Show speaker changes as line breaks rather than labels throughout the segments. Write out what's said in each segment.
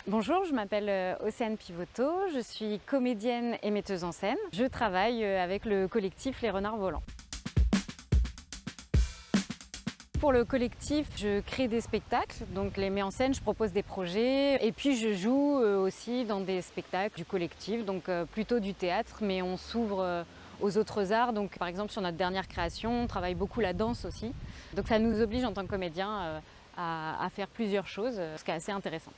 Bonjour, je m'appelle Océane Pivoto, je suis comédienne et metteuse en scène. Je travaille avec le collectif Les Renards Volants. Pour le collectif, je crée des spectacles, donc les mets en scène, je propose des projets et puis je joue aussi dans des spectacles du collectif, donc plutôt du théâtre, mais on s'ouvre aux autres arts. Donc par exemple sur notre dernière création, on travaille beaucoup la danse aussi. Donc ça nous oblige en tant que comédien à faire plusieurs choses, ce qui est assez intéressant.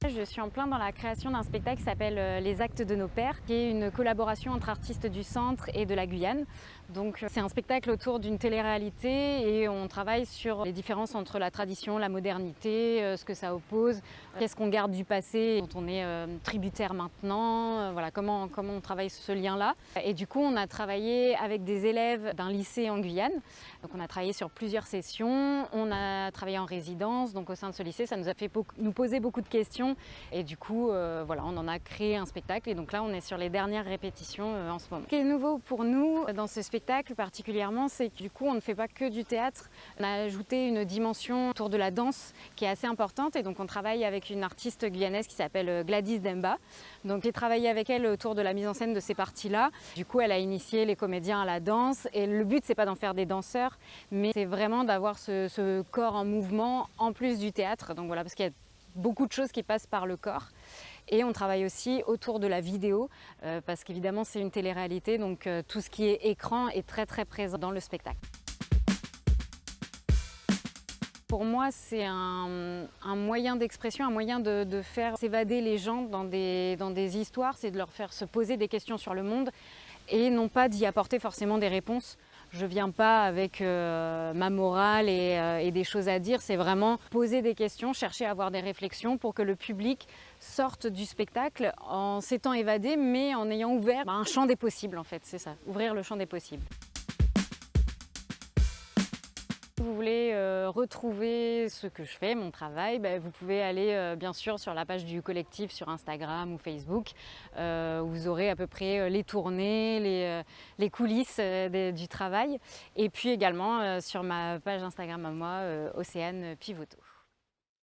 Je suis en plein dans la création d'un spectacle qui s'appelle Les Actes de nos pères, qui est une collaboration entre artistes du centre et de la Guyane. Donc c'est un spectacle autour d'une télé-réalité et on travaille sur les différences entre la tradition, la modernité, ce que ça oppose, qu'est-ce qu'on garde du passé dont on est tributaire maintenant, voilà, comment on travaille ce lien-là. Et du coup on a travaillé avec des élèves d'un lycée en Guyane. Donc on a travaillé sur plusieurs sessions, on a travaillé en résidence, donc au sein de ce lycée ça nous a fait nous poser beaucoup de questions. Et du coup, voilà, on en a créé un spectacle et donc là on est sur les dernières répétitions en ce moment. Ce qui est nouveau pour nous dans ce spectacle particulièrement, c'est que du coup on ne fait pas que du théâtre. On a ajouté une dimension autour de la danse qui est assez importante et donc on travaille avec une artiste guyanaise qui s'appelle Gladys Demba. Donc j'ai travaillé avec elle autour de la mise en scène de ces parties-là. Du coup elle a initié les comédiens à la danse et le but c'est pas d'en faire des danseurs, mais c'est vraiment d'avoir ce corps en mouvement en plus du théâtre. Donc voilà, parce qu'il y a beaucoup de choses qui passent par le corps. Et on travaille aussi autour de la vidéo, parce qu'évidemment c'est une télé-réalité, donc tout ce qui est écran est très présent dans le spectacle. Pour moi, c'est un moyen d'expression, un moyen de faire s'évader les gens dans des histoires, c'est de leur faire se poser des questions sur le monde et non pas d'y apporter forcément des réponses. Je ne viens pas avec ma morale et des choses à dire, c'est vraiment poser des questions, chercher à avoir des réflexions pour que le public sorte du spectacle en s'étant évadé, mais en ayant ouvert un champ des possibles en fait, c'est ça, ouvrir le champ des possibles. Si vous voulez retrouver ce que je fais, mon travail, vous pouvez aller bien sûr sur la page du collectif sur Instagram ou Facebook. Où vous aurez à peu près les tournées, les coulisses du travail. Et puis également sur ma page Instagram à moi, Océane Pivoto.